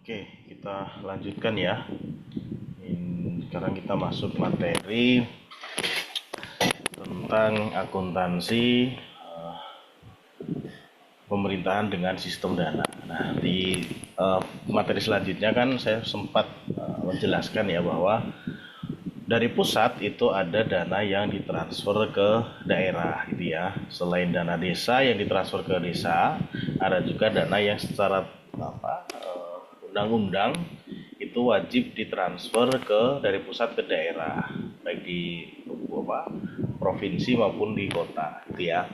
Oke, kita lanjutkan ya. Sekarang kita masuk materi tentang akuntansi pemerintahan dengan sistem dana. Nah, di materi selanjutnya kan saya sempat menjelaskan ya bahwa dari pusat itu ada dana yang ditransfer ke daerah gitu ya. Selain dana desa yang ditransfer ke desa, ada juga dana yang secara undang-undang itu wajib ditransfer dari pusat ke daerah, baik di provinsi maupun di kota gitu ya.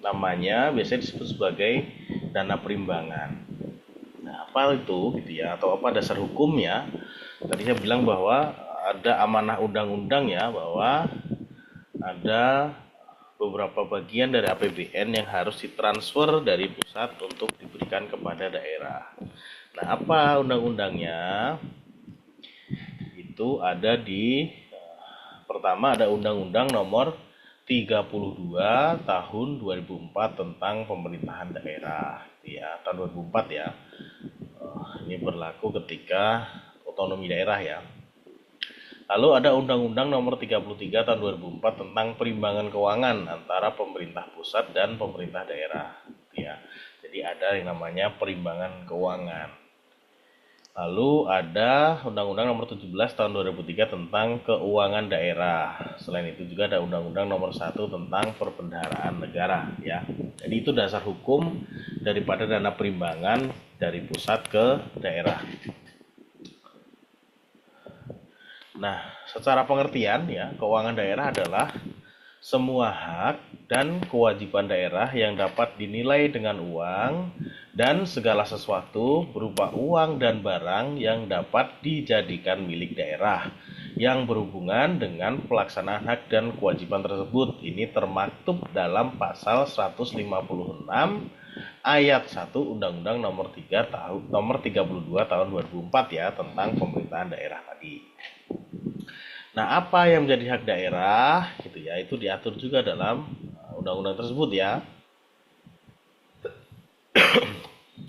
Namanya biasanya disebut sebagai dana perimbangan. Nah, apa itu gitu ya, atau apa dasar hukumnya? Tadi saya bilang bahwa ada amanah undang-undang ya, bahwa ada beberapa bagian dari APBN yang harus ditransfer dari pusat untuk diberikan kepada daerah. Nah, apa undang-undangnya? Itu ada di pertama ada Undang-Undang Nomor 32 Tahun 2004 tentang pemerintahan daerah ya, tahun 2004 ya. Ini berlaku ketika otonomi daerah ya. Lalu ada Undang-Undang Nomor 33 Tahun 2004 tentang perimbangan keuangan antara pemerintah pusat dan pemerintah daerah ya. Jadi ada yang namanya perimbangan keuangan. Lalu ada Undang-Undang Nomor 17 Tahun 2003 tentang keuangan daerah. Selain itu juga ada Undang-Undang Nomor 1 tentang perbendaharaan negara ya. Jadi itu dasar hukum daripada dana perimbangan dari pusat ke daerah. Nah, secara pengertian ya, keuangan daerah adalah semua hak dan kewajiban daerah yang dapat dinilai dengan uang dan segala sesuatu berupa uang dan barang yang dapat dijadikan milik daerah yang berhubungan dengan pelaksanaan hak dan kewajiban tersebut. Ini termaktub dalam pasal 156 ayat 1 Undang-Undang Nomor 32 Tahun 2004 ya, tentang pemerintahan daerah tadi. Nah, apa yang menjadi hak daerah gitu ya, itu diatur juga dalam undang-undang tersebut ya.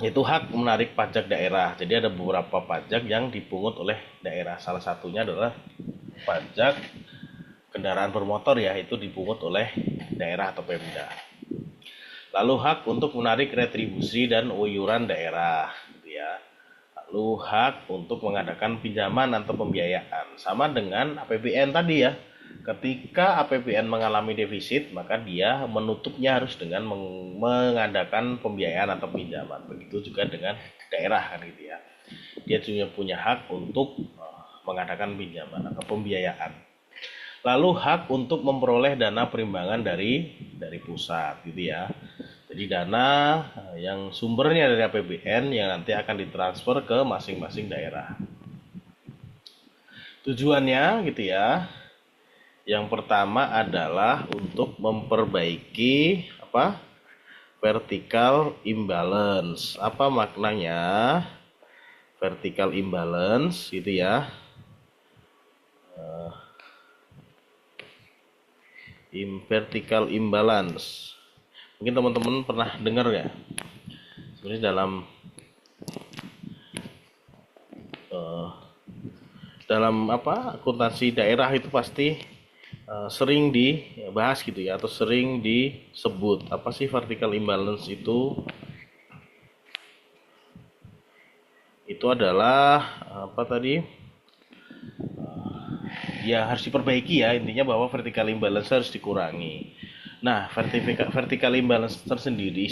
Itu hak menarik pajak daerah. Jadi ada beberapa pajak yang dipungut oleh daerah. Salah satunya adalah pajak kendaraan bermotor ya, itu dipungut oleh daerah atau Pemda. Lalu hak untuk menarik retribusi dan iuran daerah gitu ya. Lalu hak untuk mengadakan pinjaman atau pembiayaan, sama dengan APBN tadi ya. Ketika APBN mengalami defisit, maka dia menutupnya harus dengan mengadakan pembiayaan atau pinjaman. Begitu juga dengan daerah kan gitu ya. Dia juga punya hak untuk mengadakan pinjaman atau pembiayaan. Lalu hak untuk memperoleh dana perimbangan dari pusat gitu ya. Jadi dana yang sumbernya dari APBN yang nanti akan ditransfer ke masing-masing daerah. Tujuannya gitu ya. Yang pertama adalah untuk memperbaiki vertical imbalance. Apa maknanya vertical imbalance gitu ya? Vertical imbalance. Mungkin teman-teman pernah dengar ya? Sebenarnya dalam akuntansi daerah itu pasti sering dibahas gitu ya, atau sering disebut. Apa sih vertical imbalance itu? Itu adalah ya harus diperbaiki ya, intinya bahwa vertical imbalance harus dikurangi. Nah, vertical imbalance tersendiri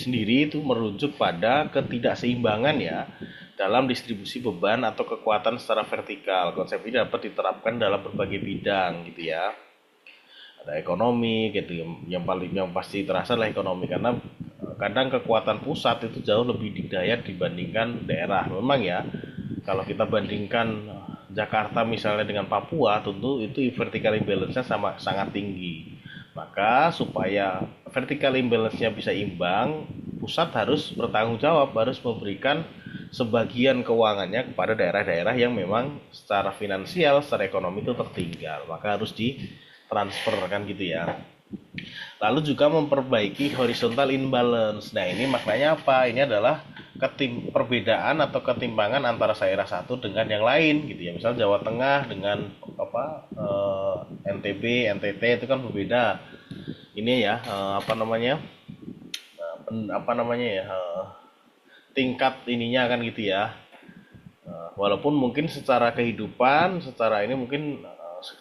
itu merujuk pada ketidakseimbangan ya dalam distribusi beban atau kekuatan secara vertikal. Konsep ini dapat diterapkan dalam berbagai bidang gitu ya. Ada ekonomi gitu, yang pasti terasa adalah ekonomi, karena kadang kekuatan pusat itu jauh lebih didayat dibandingkan daerah. Memang ya, kalau kita bandingkan Jakarta misalnya dengan Papua, tentu itu vertical imbalance-nya sangat tinggi. Maka supaya vertical imbalance-nya bisa imbang, pusat harus bertanggung jawab, harus memberikan sebagian keuangannya kepada daerah-daerah yang memang secara finansial, secara ekonomi itu tertinggal. Maka harus ditransfer kan gitu ya. Lalu juga memperbaiki horizontal imbalance. Nah, ini maknanya apa? Ini adalah perbedaan atau ketimpangan antara daerah satu dengan yang lain gitu ya. Misal Jawa Tengah dengan NTB, NTT itu kan berbeda. Ini ya tingkat ininya kan gitu ya. Walaupun mungkin secara kehidupan, secara ini mungkin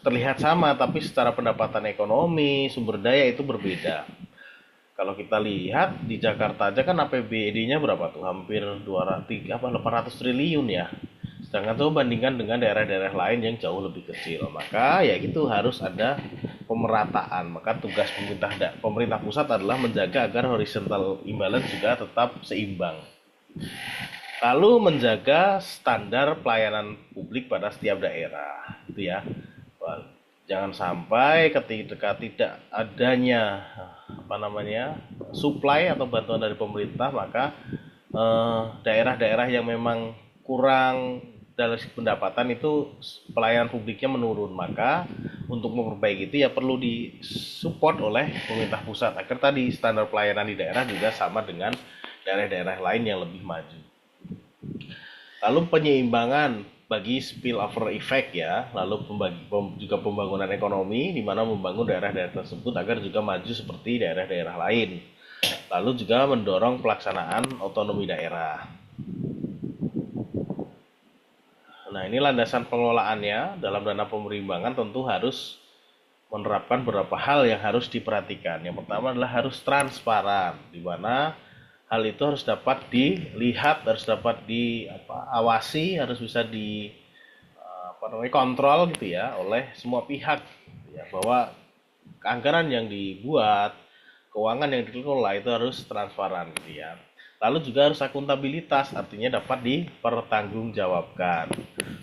terlihat sama, tapi secara pendapatan ekonomi, sumber daya itu berbeda. Kalau kita lihat di Jakarta aja kan APBD-nya berapa tuh? Hampir 800 triliun ya. Sedangkan tuh bandingkan dengan daerah-daerah lain yang jauh lebih kecil. Maka ya gitu harus ada pemerataan. Maka tugas pemerintah pusat adalah menjaga agar horizontal imbalance juga tetap seimbang. Lalu menjaga standar pelayanan publik pada setiap daerah, gitu ya. Jangan sampai ketika tidak adanya supply atau bantuan dari pemerintah, maka daerah-daerah yang memang kurang dari pendapatan itu pelayanan publiknya menurun. Maka untuk memperbaiki itu ya perlu disupport oleh pemerintah pusat agar tadi standar pelayanan di daerah juga sama dengan daerah-daerah lain yang lebih maju. Lalu penyeimbangan bagi spillover effect ya, lalu juga pembangunan ekonomi di mana membangun daerah-daerah tersebut agar juga maju seperti daerah-daerah lain. Lalu juga mendorong pelaksanaan otonomi daerah. Nah, ini landasan pengelolaannya. Dalam dana pemerimbangan tentu harus menerapkan beberapa hal yang harus diperhatikan. Yang pertama adalah harus transparan, di mana hal itu harus dapat dilihat, harus dapat diawasi, harus bisa kontrol gitu ya oleh semua pihak ya, bahwa anggaran yang dibuat, keuangan yang dikelola itu harus transparan gitu ya. Lalu juga harus akuntabilitas, artinya dapat dipertanggungjawabkan.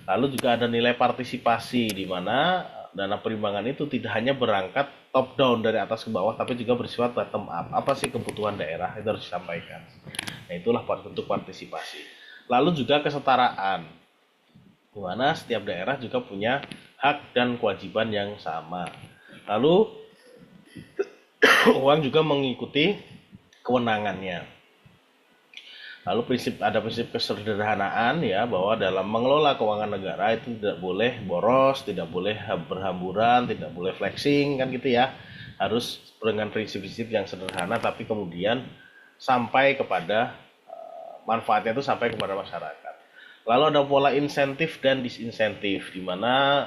Lalu juga ada nilai partisipasi, di mana dana perimbangan itu tidak hanya berangkat top down dari atas ke bawah, tapi juga bersifat bottom up. Apa sih kebutuhan daerah itu harus disampaikan. Nah, itulah bentuk partisipasi. Lalu juga kesetaraan, di mana setiap daerah juga punya hak dan kewajiban yang sama. Lalu uang juga mengikuti kewenangannya. Lalu ada prinsip kesederhanaan ya, bahwa dalam mengelola keuangan negara itu tidak boleh boros, tidak boleh berhamburan, tidak boleh flexing kan gitu ya. Harus dengan prinsip-prinsip yang sederhana tapi kemudian sampai kepada manfaatnya itu sampai kepada masyarakat. Lalu ada pola insentif dan disinsentif, di mana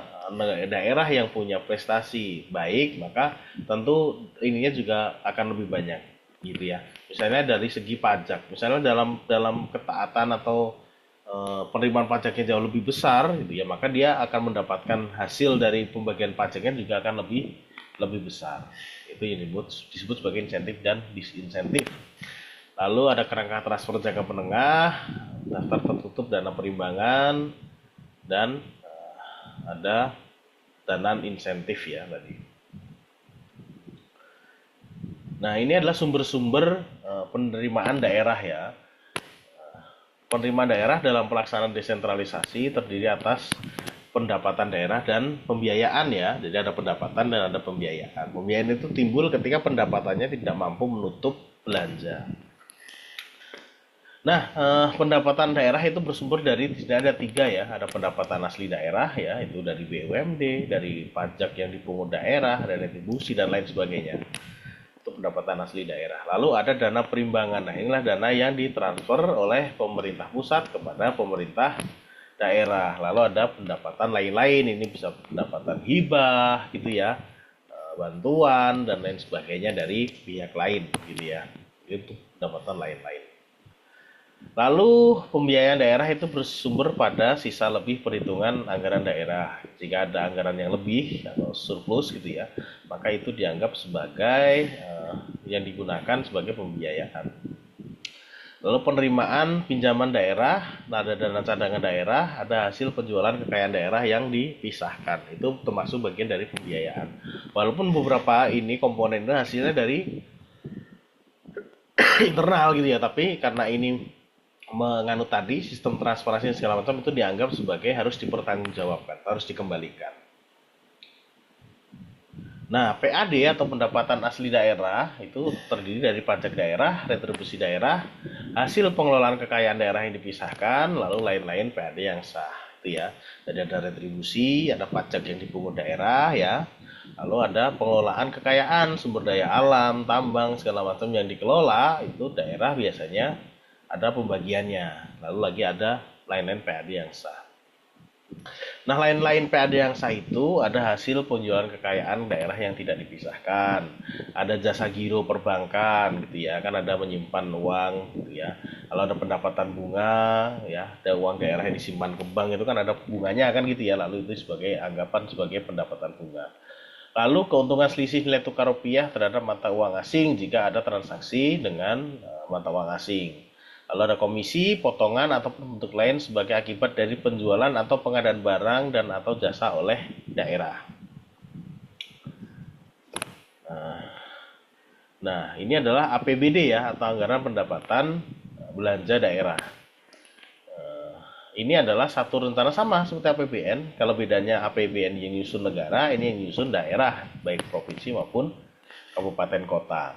daerah yang punya prestasi baik maka tentu ininya juga akan lebih banyak gitu ya. Misalnya dari segi pajak, misalnya dalam ketaatan atau penerimaan pajaknya jauh lebih besar gitu ya, maka dia akan mendapatkan hasil dari pembagian pajaknya juga akan lebih besar. Itu yang disebut sebagai insentif dan disinsentif. Lalu ada kerangka transfer jangka menengah, daftar tertutup dana perimbangan, dan ada dana insentif ya tadi. Nah, ini adalah sumber-sumber penerimaan daerah ya. Penerimaan daerah dalam pelaksanaan desentralisasi terdiri atas pendapatan daerah dan pembiayaan ya. Jadi ada pendapatan dan ada pembiayaan. Pembiayaan itu timbul ketika pendapatannya tidak mampu menutup belanja. Nah, pendapatan daerah itu bersumber dari ada 3 ya. Ada pendapatan asli daerah ya, itu dari BUMD, dari pajak yang dipungut daerah, dari retribusi dan lain sebagainya. Itu pendapatan asli daerah. Lalu ada dana perimbangan. Nah, inilah dana yang ditransfer oleh pemerintah pusat kepada pemerintah daerah. Lalu ada pendapatan lain-lain, ini bisa pendapatan hibah gitu ya, bantuan dan lain sebagainya dari pihak lain gitu ya. Itu pendapatan lain-lain. Lalu pembiayaan daerah itu bersumber pada sisa lebih perhitungan anggaran daerah. Jika ada anggaran yang lebih atau surplus gitu ya, maka itu dianggap sebagai yang digunakan sebagai pembiayaan. Lalu penerimaan pinjaman daerah, ada dana cadangan daerah, ada hasil penjualan kekayaan daerah yang dipisahkan. Itu termasuk bagian dari pembiayaan. Walaupun beberapa ini komponen itu hasilnya dari internal gitu ya, tapi karena ini menganut tadi sistem transparansi segala macam, itu dianggap sebagai harus dipertanggungjawabkan, harus dikembalikan. Nah, PAD atau pendapatan asli daerah itu terdiri dari pajak daerah, retribusi daerah, hasil pengelolaan kekayaan daerah yang dipisahkan, lalu lain-lain PAD yang sah. Itu ya. Jadi ada retribusi, ada pajak yang dipungut daerah ya. Lalu ada pengelolaan kekayaan, sumber daya alam, tambang, segala macam yang dikelola, itu daerah biasanya ada pembagiannya. Lalu lagi ada lain-lain PAD yang sah. Nah, lain-lain PAD yang sah itu ada hasil penjualan kekayaan daerah yang tidak dipisahkan, ada jasa giro perbankan gitu ya, kan ada menyimpan uang gitu ya. Kalau ada pendapatan bunga ya, ada uang daerah yang disimpan ke bank itu kan ada bunganya kan gitu ya, lalu itu sebagai anggapan sebagai pendapatan bunga. Lalu keuntungan selisih nilai tukar rupiah terhadap mata uang asing jika ada transaksi dengan mata uang asing. Lalu ada komisi, potongan, ataupun bentuk lain sebagai akibat dari penjualan atau pengadaan barang dan atau jasa oleh daerah. Nah, ini adalah APBD ya, atau anggaran pendapatan belanja daerah. Ini adalah satu rencana sama seperti APBN. Kalau bedanya APBN yang nyusun negara, ini yang nyusun daerah, baik provinsi maupun kabupaten kota.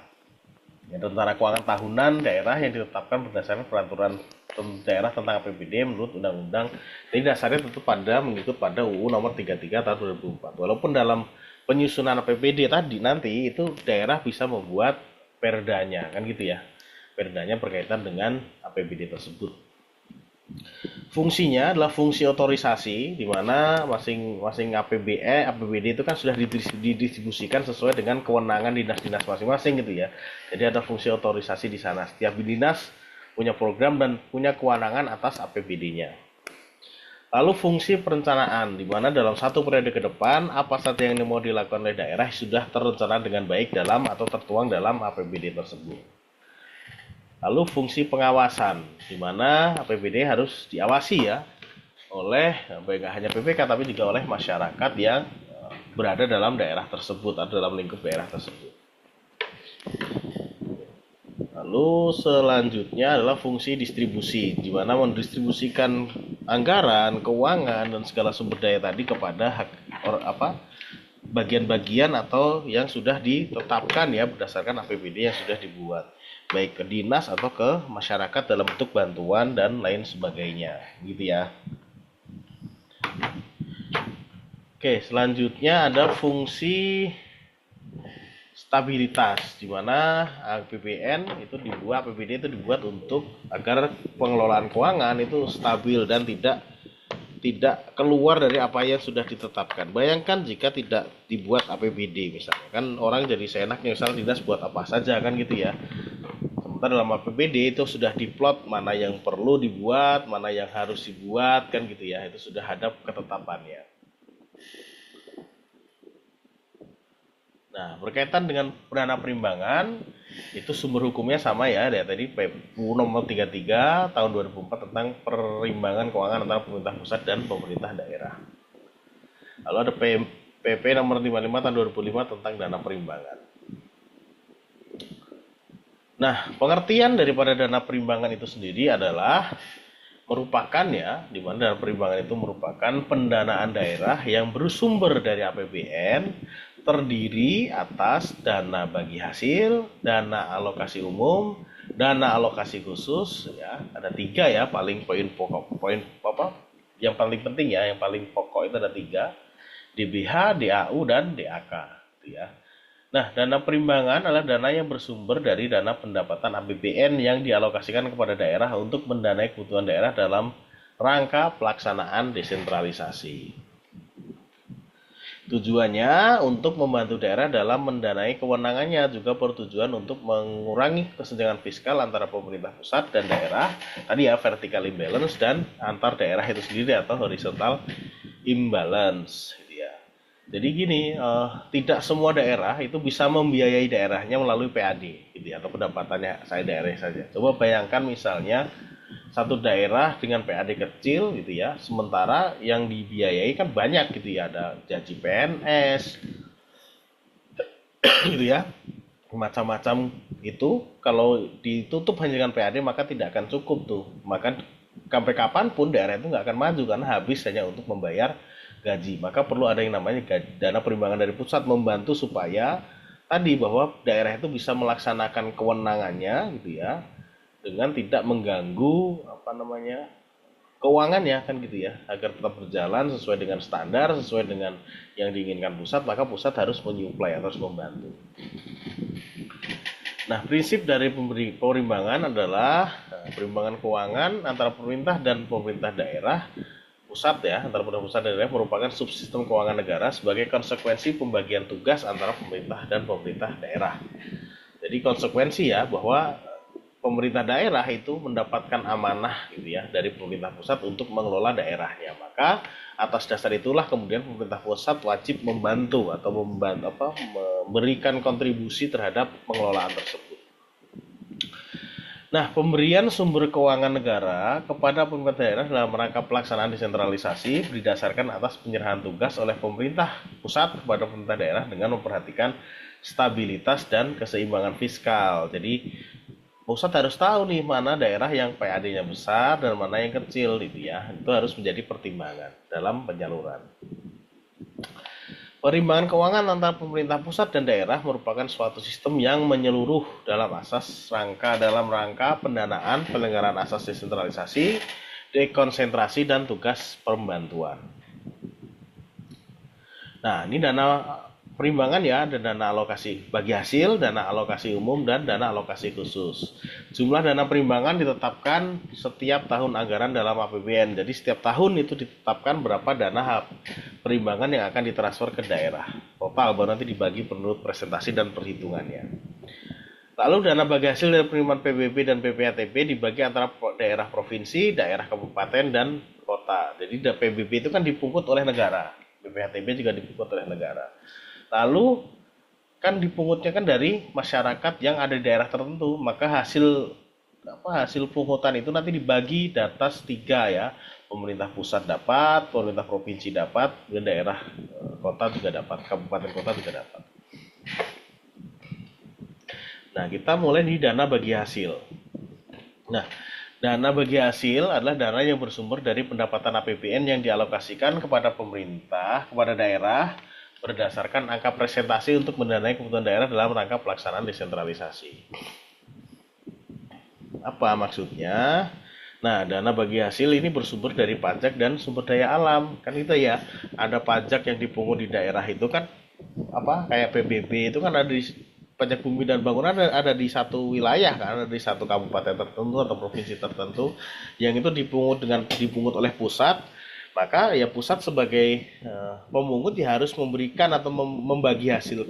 Ya, rencana keuangan tahunan daerah yang ditetapkan berdasarkan peraturan daerah tentang APBD menurut undang-undang. Jadi dasarnya tentu mengikut pada UU nomor 33 tahun 2004. Walaupun dalam penyusunan APBD tadi nanti itu daerah bisa membuat perdanya kan gitu ya. Perdanya berkaitan dengan APBD tersebut. Fungsinya adalah fungsi otorisasi, di mana masing-masing APBD itu kan sudah didistribusikan sesuai dengan kewenangan dinas-dinas masing-masing gitu ya. Jadi ada fungsi otorisasi di sana. Setiap dinas punya program dan punya kewenangan atas APBD-nya. Lalu fungsi perencanaan, di mana dalam satu periode ke depan apa saja yang mau dilakukan oleh daerah sudah terencana dengan baik dalam atau tertuang dalam APBD tersebut. Lalu fungsi pengawasan, di mana APBD harus diawasi ya oleh baik hanya PPK tapi juga oleh masyarakat yang berada dalam daerah tersebut atau dalam lingkup daerah tersebut. Lalu selanjutnya adalah fungsi distribusi, di mana mendistribusikan anggaran, keuangan dan segala sumber daya tadi kepada bagian-bagian atau yang sudah ditetapkan ya berdasarkan APBD yang sudah dibuat, baik ke dinas atau ke masyarakat dalam bentuk bantuan dan lain sebagainya gitu ya. Oke, selanjutnya ada fungsi stabilitas, di mana APBD itu dibuat untuk agar pengelolaan keuangan itu stabil dan tidak keluar dari apa yang sudah ditetapkan. Bayangkan jika tidak dibuat APBD misalnya, kan orang jadi seenaknya misalnya dinas buat apa saja kan gitu ya. Sementara dalam APBD itu sudah diplot mana yang perlu dibuat, mana yang harus dibuat kan gitu ya. Itu sudah ada ketetapannya. Nah, berkaitan dengan dana perimbangan, itu sumber hukumnya sama ya, dari tadi PU nomor 33 tahun 2004 tentang perimbangan keuangan antara pemerintah pusat dan pemerintah daerah. Lalu ada PP nomor 55 tahun 2005 tentang dana perimbangan. Nah, pengertian daripada dana perimbangan itu sendiri adalah merupakan ya, di mana dana perimbangan itu merupakan pendanaan daerah yang bersumber dari APBN, terdiri atas dana bagi hasil, dana alokasi umum, dana alokasi khusus ya. Ada 3 ya, paling poin yang paling penting ya, yang paling pokok itu ada 3, DBH, DAU dan DAK gitu ya. Nah, dana perimbangan adalah dana yang bersumber dari dana pendapatan APBN yang dialokasikan kepada daerah untuk mendanai kebutuhan daerah dalam rangka pelaksanaan desentralisasi. Tujuannya untuk membantu daerah dalam mendanai kewenangannya, juga bertujuan untuk mengurangi kesenjangan fiskal antara pemerintah pusat dan daerah, tadi ya vertical imbalance, dan antar daerah itu sendiri atau horizontal imbalance. Jadi gini, tidak semua daerah itu bisa membiayai daerahnya melalui PAD, gitu ya, atau pendapatannya saya daerah saja. Coba bayangkan misalnya satu daerah dengan PAD kecil, gitu ya, sementara yang dibiayai kan banyak, gitu ya, ada gaji PNS, gitu ya, macam-macam itu. Kalau ditutup hanya dengan PAD maka tidak akan cukup tuh, maka sampai kapanpun daerah itu nggak akan maju karena habis hanya untuk membayar gaji. Maka perlu ada yang namanya dana perimbangan dari pusat membantu supaya tadi bahwa daerah itu bisa melaksanakan kewenangannya gitu ya dengan tidak mengganggu keuangan ya kan gitu ya, agar tetap berjalan sesuai dengan standar, sesuai dengan yang diinginkan pusat, maka pusat harus menyuplai, harus membantu. Nah, prinsip dari perimbangan adalah perimbangan keuangan antara pemerintah dan pemerintah daerah pusat ya, antara pusat dan daerah merupakan subsistem keuangan negara sebagai konsekuensi pembagian tugas antara pemerintah dan pemerintah daerah. Jadi konsekuensi ya bahwa pemerintah daerah itu mendapatkan amanah gitu ya dari pemerintah pusat untuk mengelola daerahnya. Maka atas dasar itulah kemudian pemerintah pusat wajib membantu atau memberikan kontribusi terhadap pengelolaan tersebut. Nah, pemberian sumber keuangan negara kepada pemerintah daerah dalam rangka pelaksanaan desentralisasi berdasarkan atas penyerahan tugas oleh pemerintah pusat kepada pemerintah daerah dengan memperhatikan stabilitas dan keseimbangan fiskal. Jadi pusat harus tahu nih mana daerah yang PAD-nya besar dan mana yang kecil gitu ya. Itu harus menjadi pertimbangan dalam penyaluran. Perimbangan keuangan antara pemerintah pusat dan daerah merupakan suatu sistem yang menyeluruh dalam rangka pendanaan penyelenggaraan asas desentralisasi, dekonsentrasi dan tugas pembantuan. Nah, ini dana perimbangan ya, ada dana alokasi bagi hasil, dana alokasi umum, dan dana alokasi khusus. Jumlah dana perimbangan ditetapkan setiap tahun anggaran dalam APBN. Jadi setiap tahun itu ditetapkan berapa dana perimbangan yang akan ditransfer ke daerah. Total baru nanti dibagi menurut presentasi dan perhitungannya. Lalu dana bagi hasil dari penerimaan PBB dan PPATB dibagi antara daerah provinsi, daerah kabupaten, dan kota. Jadi PBB itu kan dipungut oleh negara. PPATB juga dipungut oleh negara. Lalu kan dipungutnya kan dari masyarakat yang ada di daerah tertentu, maka hasil pungutan itu nanti dibagi di atas 3 ya. Pemerintah pusat dapat, pemerintah provinsi dapat, dan daerah kota juga dapat, kabupaten kota juga dapat. Nah, kita mulai di dana bagi hasil. Nah, dana bagi hasil adalah dana yang bersumber dari pendapatan APBN yang dialokasikan kepada pemerintah, kepada daerah, berdasarkan angka presentasi untuk mendanai kebutuhan daerah dalam rangka pelaksanaan desentralisasi. Apa maksudnya? Nah, dana bagi hasil ini bersumber dari pajak dan sumber daya alam. Kan itu ya, ada pajak yang dipungut di daerah itu kan kayak PBB itu kan ada di pajak bumi dan bangunan ada di satu wilayah kan, ada di satu kabupaten tertentu atau provinsi tertentu yang itu dipungut oleh pusat. Maka ya pusat sebagai pemungut ya harus memberikan atau membagi hasil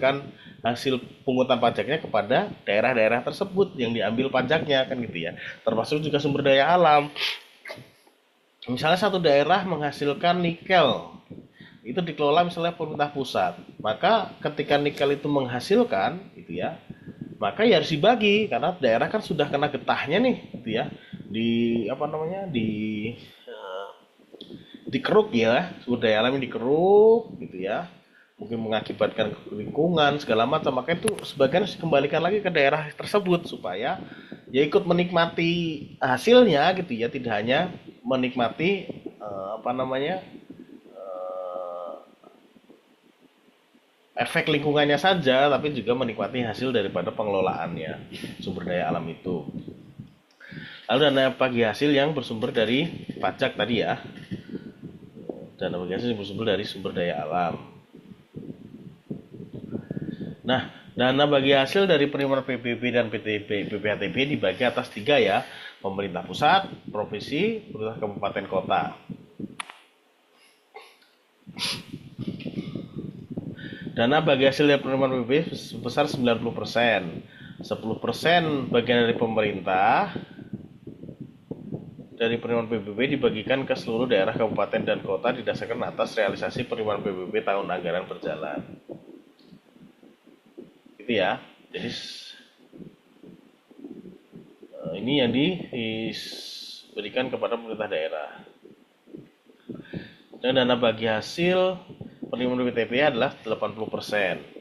pungutan pajaknya kepada daerah-daerah tersebut yang diambil pajaknya kan gitu ya. Termasuk juga sumber daya alam. Misalnya satu daerah menghasilkan nikel, itu dikelola misalnya pemerintah pusat. Maka ketika nikel itu menghasilkan gitu ya, maka ya harus dibagi karena daerah kan sudah kena getahnya nih gitu ya. Dikeruk ya, sumber daya alam yang dikeruk gitu ya, mungkin mengakibatkan lingkungan segala macam, maka itu sebagian dikembalikan lagi ke daerah tersebut supaya ya ikut menikmati hasilnya gitu ya, tidak hanya menikmati efek lingkungannya saja, tapi juga menikmati hasil daripada pengelolaannya sumber daya alam itu. Lalu dana bagi hasil yang bersumber dari pajak tadi ya, dana bagi hasil yang bersumber dari sumber daya alam. Nah, dana bagi hasil dari penerimaan PBB dan PPATB dibagi atas 3 ya, pemerintah pusat, provinsi, pemerintah kabupaten kota. Dana bagi hasil dari penerimaan PBB sebesar 90%, 10% bagian dari pemerintah. Dari penerimaan PBB dibagikan ke seluruh daerah kabupaten dan kota didasarkan atas realisasi penerimaan PBB tahun anggaran berjalan. Gitu ya. Jadi ini yang diberikan kepada pemerintah daerah. Dan dana bagi hasil penerimaan PTP adalah 80%.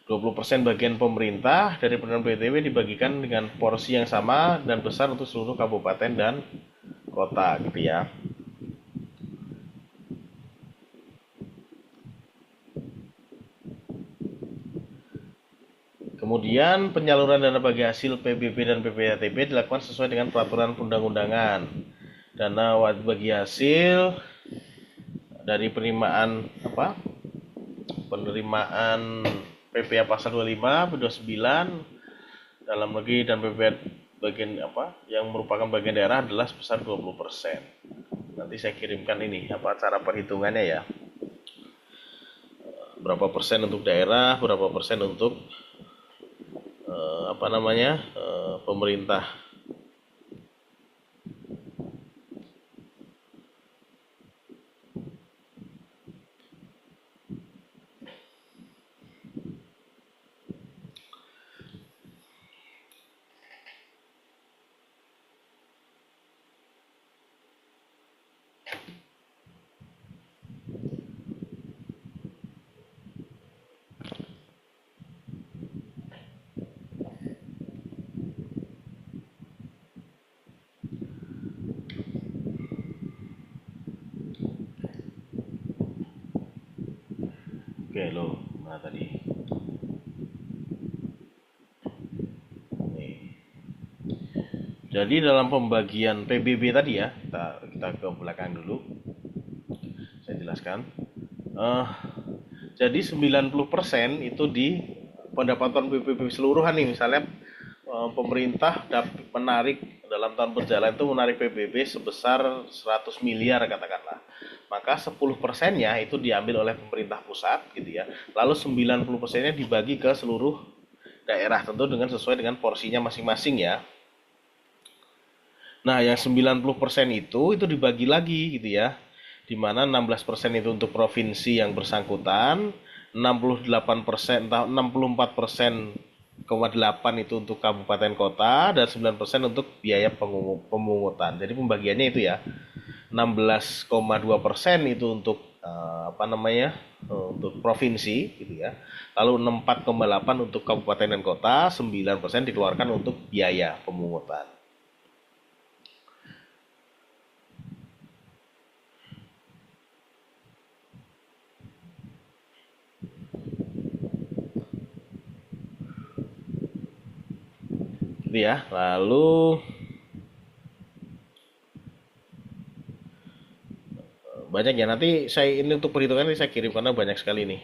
20% bagian pemerintah dari penerimaan PTB dibagikan dengan porsi yang sama dan besar untuk seluruh kabupaten dan kota gitu ya. Kemudian penyaluran dana bagi hasil PBB dan PPATB dilakukan sesuai dengan peraturan perundang-undangan. Dana bagi hasil dari penerimaan PPA pasal 25, 29 dalam negeri dan PPA bagian yang merupakan bagian daerah adalah sebesar 20%. Nanti saya kirimkan ini cara perhitungannya ya. Berapa persen untuk daerah, berapa persen untuk pemerintah. Oke loh, mana tadi? Nih. Jadi dalam pembagian PBB tadi ya, kita ke belakang dulu. Saya jelaskan. Jadi 90% itu di pendapatan PBB seluruhan nih, misalnya pemerintah menarik dalam tahun berjalan itu menarik PBB sebesar 100 miliar katakanlah. Maka 10%-nya itu diambil oleh pemerintah pusat gitu ya. Lalu 90%-nya dibagi ke seluruh daerah, tentu dengan sesuai dengan porsinya masing-masing ya. Nah, yang 90% itu dibagi lagi gitu ya. Di mana 16% itu untuk provinsi yang bersangkutan, 68%, 64,8 itu untuk kabupaten kota, dan 9% untuk biaya pemungutan. Jadi pembagiannya itu ya. 16,2% itu untuk untuk provinsi gitu ya. Lalu 4,8 untuk kabupaten dan kota, 9% dikeluarkan untuk biaya pemungutan. Gitu ya. Lalu banyak ya, nanti saya ini untuk perhitungan ini saya kirim karena banyak sekali nih.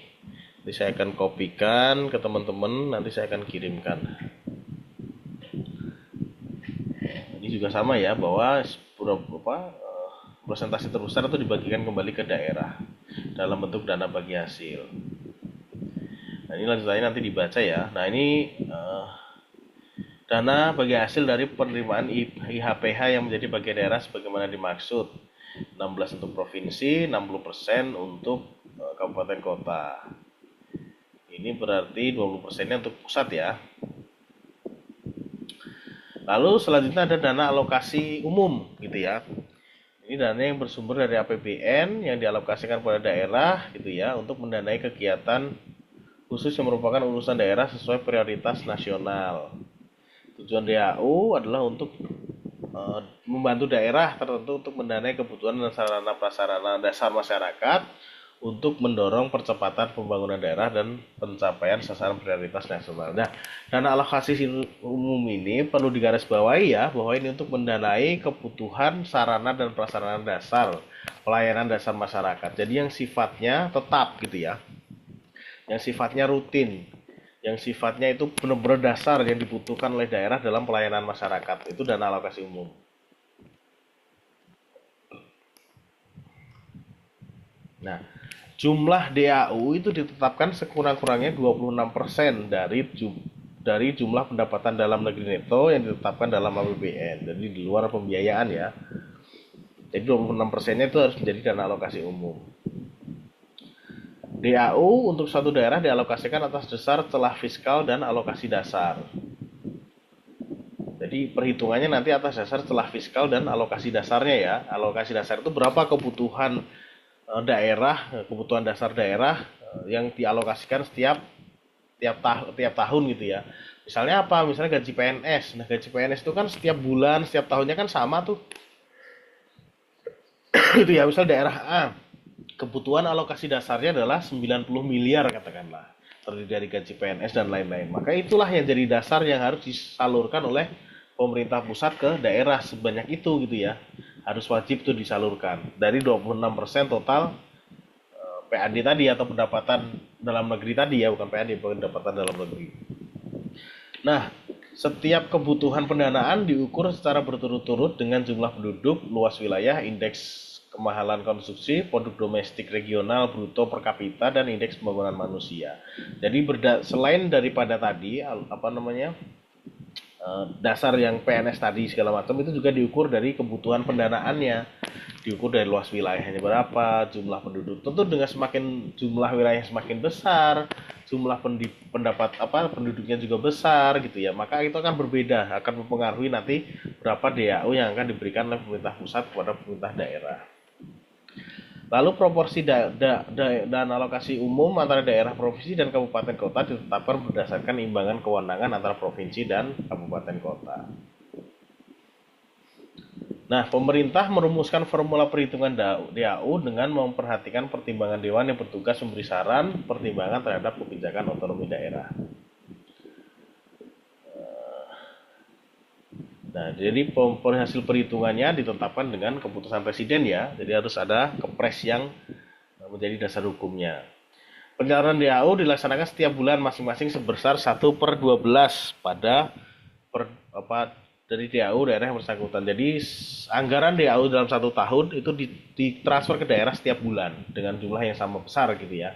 Nanti saya akan kopikan ke teman-teman, nanti saya akan kirimkan. Ini juga sama ya, bahwa presentasi terbesar itu dibagikan kembali ke daerah dalam bentuk dana bagi hasil. Nah, ini lanjutannya nanti dibaca ya. Nah, ini dana bagi hasil dari penerimaan IHPH yang menjadi bagian daerah sebagaimana dimaksud. 16 untuk provinsi, 60% untuk kabupaten kota. Ini berarti 20%-nya untuk pusat ya. Lalu selanjutnya ada dana alokasi umum gitu ya. Ini dana yang bersumber dari APBN yang dialokasikan pada daerah gitu ya untuk mendanai kegiatan khusus yang merupakan urusan daerah sesuai prioritas nasional. Tujuan DAU adalah untuk membantu daerah tertentu untuk mendanai kebutuhan dan sarana prasarana dasar masyarakat untuk mendorong percepatan pembangunan daerah dan pencapaian sasaran prioritas nasional. Nah, dana alokasi umum ini perlu digarisbawahi ya, bahwa ini untuk mendanai kebutuhan sarana dan prasarana dasar pelayanan dasar masyarakat. Jadi yang sifatnya tetap gitu ya, yang sifatnya rutin, yang sifatnya itu benar-benar dasar yang dibutuhkan oleh daerah dalam pelayanan masyarakat. Itu dana alokasi umum. Nah, jumlah DAU itu ditetapkan sekurang-kurangnya 26% dari jumlah pendapatan dalam negeri neto yang ditetapkan dalam APBN. Jadi di luar pembiayaan ya. Jadi 26%-nya itu harus menjadi dana alokasi umum. DAU untuk suatu daerah dialokasikan atas dasar celah fiskal dan alokasi dasar. Jadi perhitungannya nanti atas dasar celah fiskal dan alokasi dasarnya ya. Alokasi dasar itu berapa kebutuhan daerah, kebutuhan dasar daerah yang dialokasikan tiap tahun gitu ya. Misalnya apa? Misalnya gaji PNS. Nah, gaji PNS itu kan setiap bulan, setiap tahunnya kan sama tuh. Itu ya, misal daerah A, kebutuhan alokasi dasarnya adalah 90 miliar katakanlah, terdiri dari gaji PNS dan lain-lain. Maka itulah yang jadi dasar yang harus disalurkan oleh pemerintah pusat ke daerah sebanyak itu gitu ya. Harus wajib itu disalurkan dari 26% total PAD tadi atau pendapatan dalam negeri tadi ya, bukan PAD, pendapatan dalam negeri. Nah, setiap kebutuhan pendanaan diukur secara berturut-turut dengan jumlah penduduk, luas wilayah, indeks kemahalan konsumsi, produk domestik regional bruto per kapita, dan indeks pembangunan manusia. Jadi selain daripada tadi dasar yang PNS tadi segala macam, itu juga diukur dari kebutuhan pendanaannya, diukur dari luas wilayahnya berapa, jumlah penduduk. Tentu dengan semakin jumlah wilayah semakin besar, jumlah penduduknya juga besar gitu ya, maka itu akan berbeda, akan mempengaruhi nanti berapa DAU yang akan diberikan oleh pemerintah pusat kepada pemerintah daerah. Lalu proporsi dan alokasi umum antara daerah, provinsi, dan kabupaten kota ditetapkan berdasarkan imbangan kewenangan antara provinsi dan kabupaten kota. Nah, pemerintah merumuskan formula perhitungan DAU dengan memperhatikan pertimbangan dewan yang bertugas memberi saran pertimbangan terhadap kebijakan otonomi daerah. Nah, jadi hasil perhitungannya ditetapkan dengan keputusan presiden ya. Jadi harus ada kepres yang menjadi dasar hukumnya. Penyaluran DAU dilaksanakan setiap bulan masing-masing sebesar 1/12 dari DAU daerah yang bersangkutan. Jadi anggaran DAU dalam 1 tahun itu ditransfer ke daerah setiap bulan dengan jumlah yang sama besar gitu ya,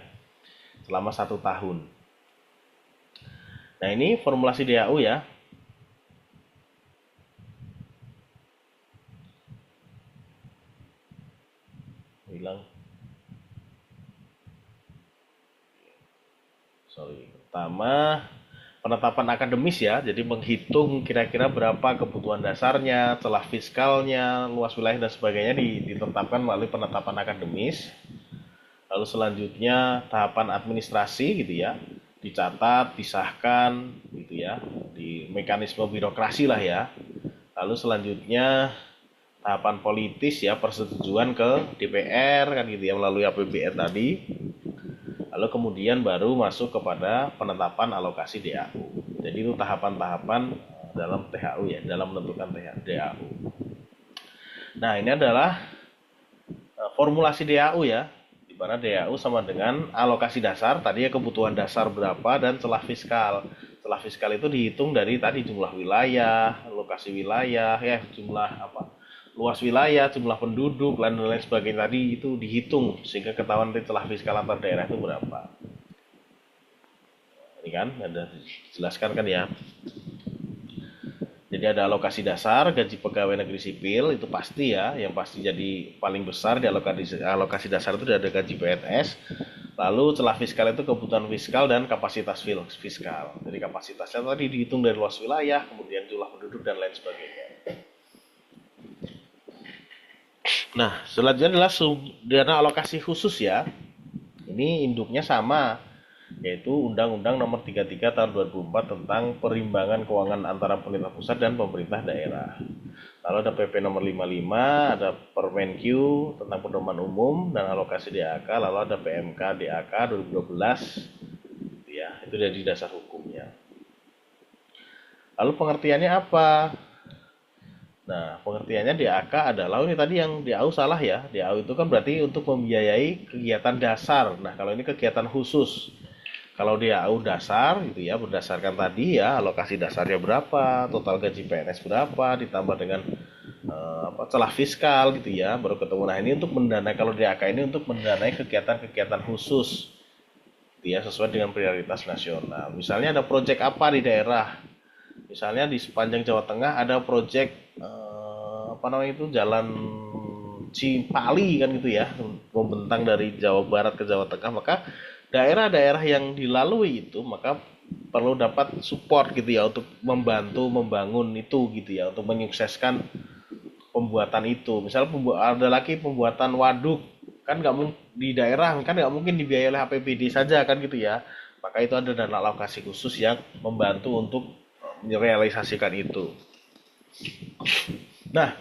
selama 1 tahun. Nah, ini formulasi DAU ya. Hilang. Pertama, penetapan akademis ya, jadi menghitung kira-kira berapa kebutuhan dasarnya, celah fiskalnya, luas wilayah dan sebagainya ditetapkan melalui penetapan akademis. Lalu selanjutnya tahapan administrasi gitu ya, dicatat, disahkan gitu ya, di mekanisme birokrasi lah ya. Lalu selanjutnya tahapan politis ya, persetujuan ke DPR kan gitu ya, melalui APBN tadi. Lalu kemudian baru masuk kepada penetapan alokasi DAU. Jadi itu tahapan-tahapan dalam THU ya, dalam menentukan DAU. Nah, ini adalah formulasi DAU ya, di mana DAU sama dengan alokasi dasar, tadi ya kebutuhan dasar berapa, dan celah fiskal. Celah fiskal itu dihitung dari tadi jumlah wilayah, lokasi wilayah, ya jumlah luas wilayah, jumlah penduduk, dan lain sebagainya tadi itu dihitung sehingga ketahuan celah fiskal antar daerah itu berapa. Ini kan ada dijelaskan kan ya. Jadi ada alokasi dasar, gaji pegawai negeri sipil itu pasti ya, yang pasti jadi paling besar di alokasi dasar itu ada gaji PNS. Lalu celah fiskal itu kebutuhan fiskal dan kapasitas fiskal. Jadi kapasitasnya tadi dihitung dari luas wilayah, kemudian jumlah penduduk dan lain sebagainya. Nah, selanjutnya adalah dana alokasi khusus ya. Ini induknya sama, yaitu Undang-Undang Nomor 33 Tahun 2004 tentang perimbangan keuangan antara pemerintah pusat dan pemerintah daerah. Lalu ada PP Nomor 55, ada Permenq tentang pedoman umum dan alokasi DAK, lalu ada PMK DAK 2012. Ya, itu jadi dasar hukumnya. Lalu pengertiannya apa? Nah, pengertiannya DAK adalah ini tadi yang DAU salah ya. DAU itu kan berarti untuk membiayai kegiatan dasar. Nah, kalau ini kegiatan khusus. Kalau DAU dasar gitu ya, berdasarkan tadi ya alokasi dasarnya berapa, total gaji PNS berapa, ditambah dengan celah fiskal gitu ya, baru ketemu. Nah, ini untuk mendanai, kalau DAK ini untuk mendanai kegiatan-kegiatan khusus. Gitu ya, sesuai dengan prioritas nasional. Misalnya ada proyek apa di daerah? Misalnya di sepanjang Jawa Tengah ada proyek jalan Cipali kan gitu ya, membentang dari Jawa Barat ke Jawa Tengah, maka daerah-daerah yang dilalui itu maka perlu dapat support gitu ya untuk membantu membangun itu gitu ya, untuk menyukseskan pembuatan itu. Misal ada lagi pembuatan waduk kan nggak di daerah kan nggak mungkin dibiayai oleh APBD saja kan gitu ya, maka itu ada dana alokasi khusus yang membantu untuk merealisasikan itu. Nah,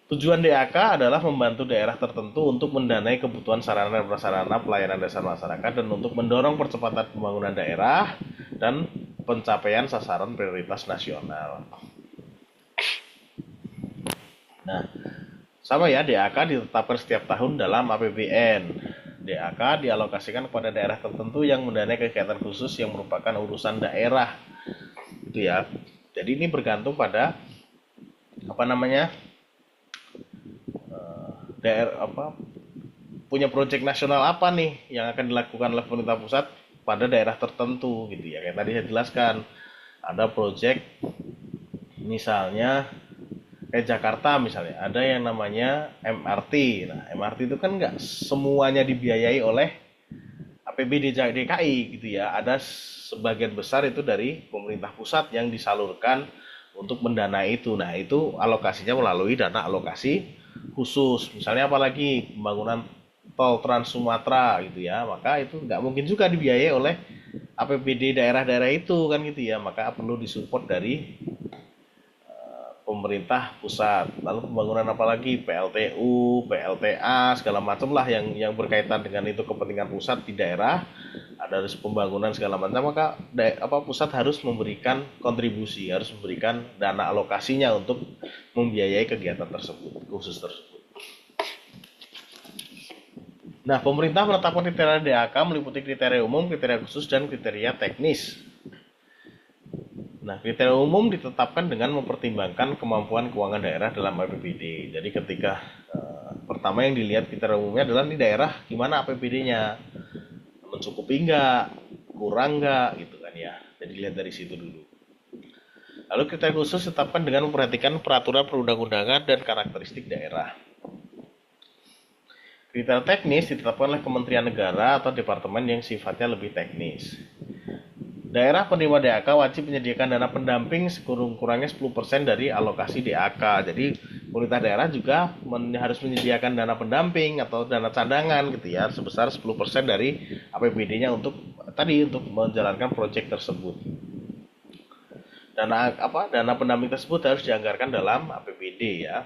Tujuan DAK adalah membantu daerah tertentu untuk mendanai kebutuhan sarana dan prasarana pelayanan dasar masyarakat dan untuk mendorong percepatan pembangunan daerah dan pencapaian sasaran prioritas nasional. Nah, sama ya, DAK ditetapkan setiap tahun dalam APBN. DAK dialokasikan kepada daerah tertentu yang mendanai kegiatan khusus yang merupakan urusan daerah. Itu ya. Jadi ini bergantung pada daerah punya proyek nasional apa nih yang akan dilakukan oleh pemerintah pusat pada daerah tertentu gitu ya. Kayak tadi saya jelaskan, ada proyek misalnya kayak Jakarta misalnya, ada yang namanya MRT. Nah, MRT itu kan nggak semuanya dibiayai oleh APBD DKI gitu ya. Ada sebagian besar itu dari pemerintah pusat yang disalurkan untuk mendanai itu. Nah, itu alokasinya melalui dana alokasi khusus. Misalnya apalagi pembangunan tol Trans Sumatera gitu ya, maka itu nggak mungkin juga dibiayai oleh APBD daerah-daerah itu kan gitu ya, maka perlu disupport dari pemerintah pusat. Lalu pembangunan apalagi PLTU, PLTA segala macam lah yang berkaitan dengan itu kepentingan pusat di daerah, ada pembangunan segala macam, maka pusat harus memberikan kontribusi, harus memberikan dana alokasinya untuk membiayai kegiatan tersebut, khusus tersebut. Nah, pemerintah menetapkan kriteria DAK meliputi kriteria umum, kriteria khusus, dan kriteria teknis. Nah, kriteria umum ditetapkan dengan mempertimbangkan kemampuan keuangan daerah dalam APBD. Jadi ketika pertama yang dilihat kriteria umumnya adalah di daerah gimana APBD-nya, mencukupi enggak, kurang enggak gitu kan ya. Jadi lihat dari situ dulu. Lalu kriteria khusus ditetapkan dengan memperhatikan peraturan perundang-undangan dan karakteristik daerah. Kriteria teknis ditetapkan oleh Kementerian Negara atau departemen yang sifatnya lebih teknis. Daerah penerima DAK wajib menyediakan dana pendamping sekurang-kurangnya 10% dari alokasi DAK. Jadi pemerintah daerah juga harus menyediakan dana pendamping atau dana cadangan gitu ya, sebesar 10% dari APBD-nya untuk menjalankan proyek tersebut. Dana pendamping tersebut harus dianggarkan dalam APBD ya.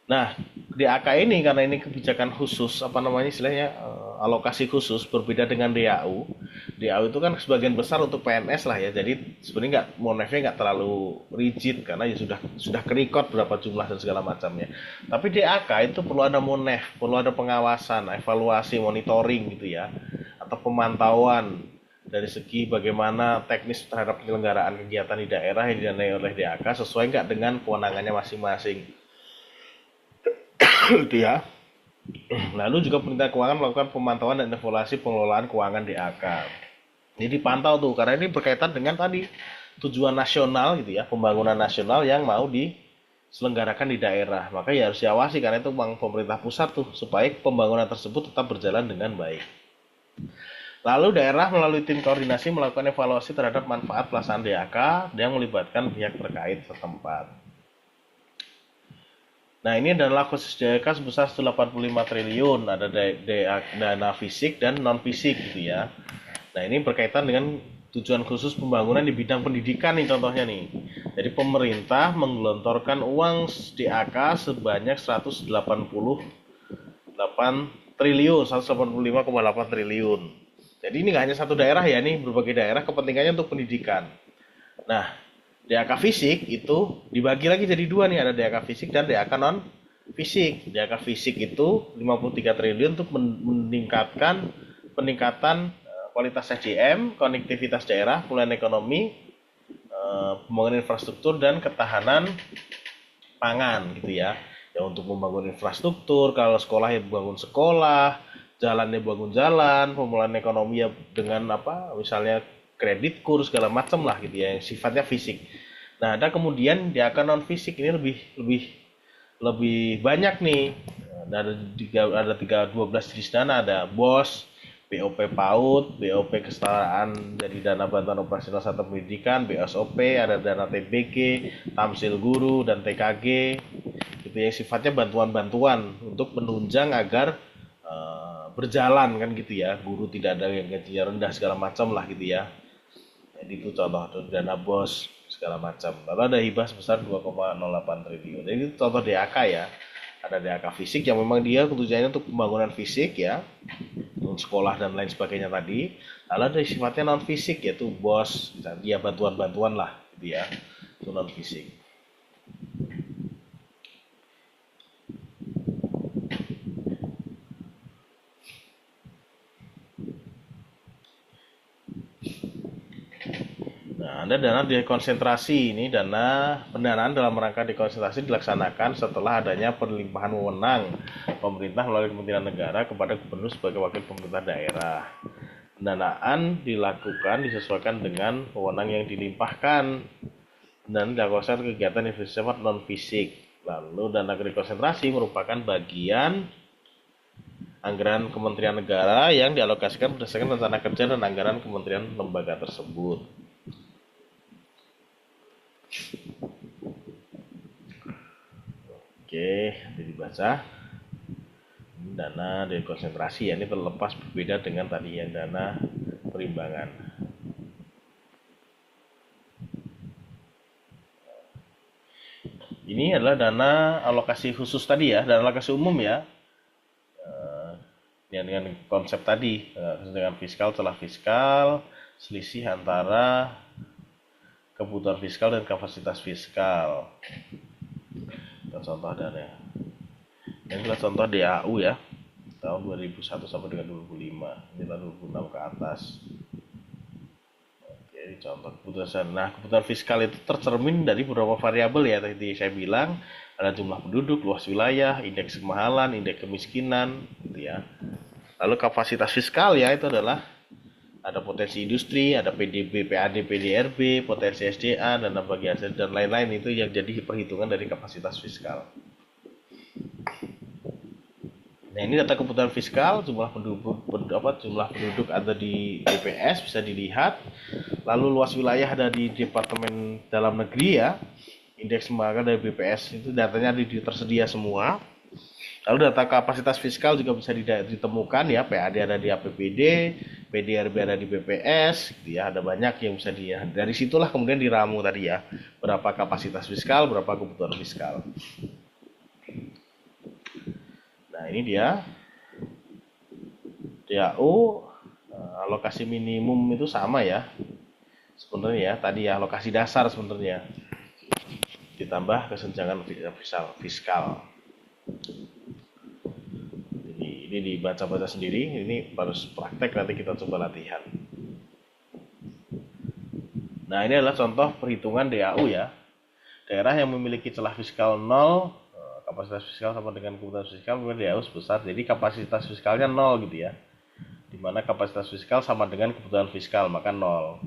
Nah, DAK ini karena ini kebijakan khusus, istilahnya alokasi khusus, berbeda dengan DAU. DAU itu kan sebagian besar untuk PNS lah ya, jadi sebenarnya monefnya nggak terlalu rigid karena ya sudah kerikot berapa jumlah dan segala macamnya. Tapi DAK itu perlu ada monef, perlu ada pengawasan, evaluasi, monitoring gitu ya, atau pemantauan dari segi bagaimana teknis terhadap penyelenggaraan kegiatan di daerah yang didanai oleh DAK sesuai nggak dengan kewenangannya masing-masing. Itu ya. Lalu juga Pemerintah Keuangan melakukan pemantauan dan evaluasi pengelolaan keuangan DAK. Ini dipantau tuh karena ini berkaitan dengan tadi tujuan nasional gitu ya, pembangunan nasional yang mau diselenggarakan di daerah. Maka ya harus diawasi karena itu uang pemerintah pusat tuh supaya pembangunan tersebut tetap berjalan dengan baik. Lalu daerah melalui tim koordinasi melakukan evaluasi terhadap manfaat pelaksanaan DAK yang melibatkan pihak terkait setempat. Nah, ini adalah khusus DAK sebesar 185 triliun, ada dana fisik dan non fisik gitu ya. Nah, ini berkaitan dengan tujuan khusus pembangunan di bidang pendidikan nih contohnya nih. Jadi pemerintah menggelontorkan uang DAK sebanyak 185,8 triliun. Jadi ini nggak hanya satu daerah ya, nih berbagai daerah kepentingannya untuk pendidikan. Nah, DAK fisik itu dibagi lagi jadi dua nih, ada DAK fisik dan DAK non fisik. DAK fisik itu 53 triliun untuk meningkatkan peningkatan kualitas SDM, konektivitas daerah, pemulihan ekonomi, pembangunan infrastruktur dan ketahanan pangan gitu ya. Ya untuk membangun infrastruktur, kalau sekolah ya bangun sekolah, jalannya bangun jalan, pemulihan ekonomi ya dengan misalnya kredit kurs segala macam lah gitu ya, yang sifatnya fisik. Nah, ada kemudian DAK non fisik ini lebih banyak nih. Ada 12 jenis dana, ada BOS, BOP PAUD, BOP kesetaraan jadi dana bantuan operasional serta pendidikan, BSOP, ada dana TBG, Tamsil Guru dan TKG. Itu yang sifatnya bantuan-bantuan untuk menunjang agar berjalan kan gitu ya. Guru tidak ada yang gajinya rendah segala macam lah gitu ya. Jadi itu contoh dana BOS segala macam. Lalu ada hibah sebesar 2,08 triliun. Jadi itu contoh DAK ya. Ada DAK fisik yang memang dia tujuannya untuk pembangunan fisik ya, untuk sekolah dan lain sebagainya tadi. Lalu ada sifatnya non fisik yaitu BOS, dia bantuan-bantuan lah gitu ya. Itu non fisik. Nah, ada dana dekonsentrasi. Ini dana pendanaan dalam rangka dekonsentrasi dilaksanakan setelah adanya perlimpahan wewenang pemerintah melalui Kementerian Negara kepada gubernur sebagai wakil pemerintah daerah. Pendanaan dilakukan disesuaikan dengan wewenang yang dilimpahkan dan dilakukan kegiatan yang bersifat non fisik. Lalu dana dekonsentrasi merupakan bagian anggaran Kementerian Negara yang dialokasikan berdasarkan rencana kerja dan anggaran kementerian lembaga tersebut. Oke, nanti dibaca. Dana dekonsentrasi ya, ini terlepas berbeda dengan tadi yang dana perimbangan. Ini adalah dana alokasi khusus tadi ya, dana alokasi umum ya. Dengan konsep tadi, dengan fiskal, celah fiskal, selisih antara kebutuhan fiskal dan kapasitas fiskal. Kita contoh dana. Ini adalah contoh DAU ya, tahun 2001 sampai dengan 2005. Ini tahun 2006 ke atas. Oke, ini contoh kebutuhan. Nah, kebutuhan fiskal itu tercermin dari beberapa variabel ya. Tadi saya bilang ada jumlah penduduk, luas wilayah, indeks kemahalan, indeks kemiskinan, gitu ya. Lalu kapasitas fiskal ya, itu adalah ada potensi industri, ada PDB, PAD, PDRB, potensi SDA, dana bagi hasil dan lain-lain. Itu yang jadi perhitungan dari kapasitas fiskal. Nah, ini data kebutuhan fiskal, jumlah penduduk ada di BPS bisa dilihat. Lalu luas wilayah ada di Departemen Dalam Negeri ya. Indeks kemahalan dari BPS itu datanya tersedia semua. Lalu data kapasitas fiskal juga bisa ditemukan ya, PAD ada di APBD, PDRB ada di BPS, gitu ya, ada banyak yang bisa dilihat. Dari situlah kemudian diramu tadi ya, berapa kapasitas fiskal, berapa kebutuhan fiskal. Nah, ini dia DAU, alokasi minimum itu sama ya, sebenarnya ya, tadi ya alokasi dasar sebenarnya, ditambah kesenjangan fiskal. Ini dibaca-baca sendiri, ini harus praktek, nanti kita coba latihan. Nah, ini adalah contoh perhitungan DAU ya. Daerah yang memiliki celah fiskal 0, kapasitas fiskal sama dengan kebutuhan fiskal, kemudian DAU sebesar, jadi kapasitas fiskalnya 0 gitu ya. Dimana kapasitas fiskal sama dengan kebutuhan fiskal, maka 0.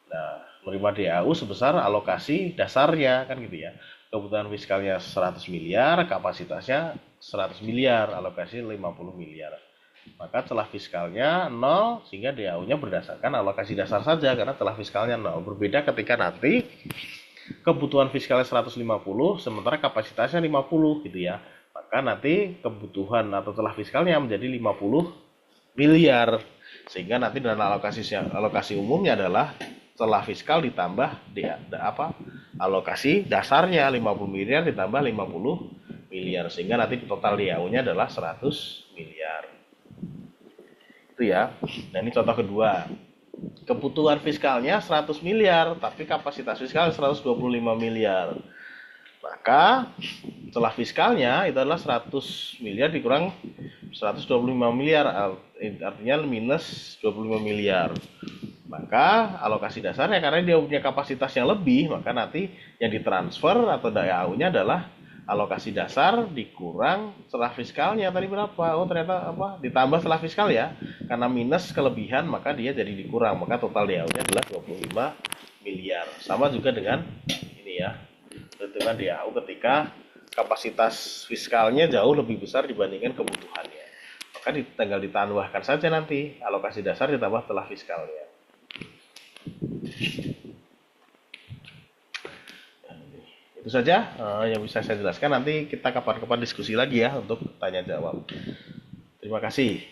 Nah, menerima DAU sebesar alokasi dasarnya, kan gitu ya. Kebutuhan fiskalnya 100 miliar, kapasitasnya 100 miliar, alokasi 50 miliar. Maka celah fiskalnya 0, sehingga DAU-nya berdasarkan alokasi dasar saja, karena celah fiskalnya 0. Berbeda ketika nanti kebutuhan fiskalnya 150, sementara kapasitasnya 50 gitu ya. Maka nanti kebutuhan atau celah fiskalnya menjadi 50 miliar. Sehingga nanti dana alokasi umumnya adalah celah fiskal ditambah alokasi dasarnya 50 miliar ditambah 50 miliar, sehingga nanti total DAU-nya adalah 100 miliar. Itu ya. Nah, ini contoh kedua. Kebutuhan fiskalnya 100 miliar, tapi kapasitas fiskal 125 miliar. Maka celah fiskalnya itu adalah 100 miliar dikurang 125 miliar, artinya minus 25 miliar. Maka alokasi dasarnya, karena dia punya kapasitas yang lebih, maka nanti yang ditransfer atau DAU-nya adalah alokasi dasar dikurang celah fiskalnya tadi berapa? Oh, ternyata ditambah celah fiskal ya. Karena minus kelebihan, maka dia jadi dikurang. Maka total DAU-nya adalah 25 miliar. Sama juga dengan ini ya, perhitungan DAU ketika kapasitas fiskalnya jauh lebih besar dibandingkan kebutuhannya. Maka tinggal ditambahkan saja nanti alokasi dasar ditambah celah fiskalnya. Itu saja yang bisa saya jelaskan. Nanti kita kapan-kapan diskusi lagi ya untuk tanya jawab. Terima kasih.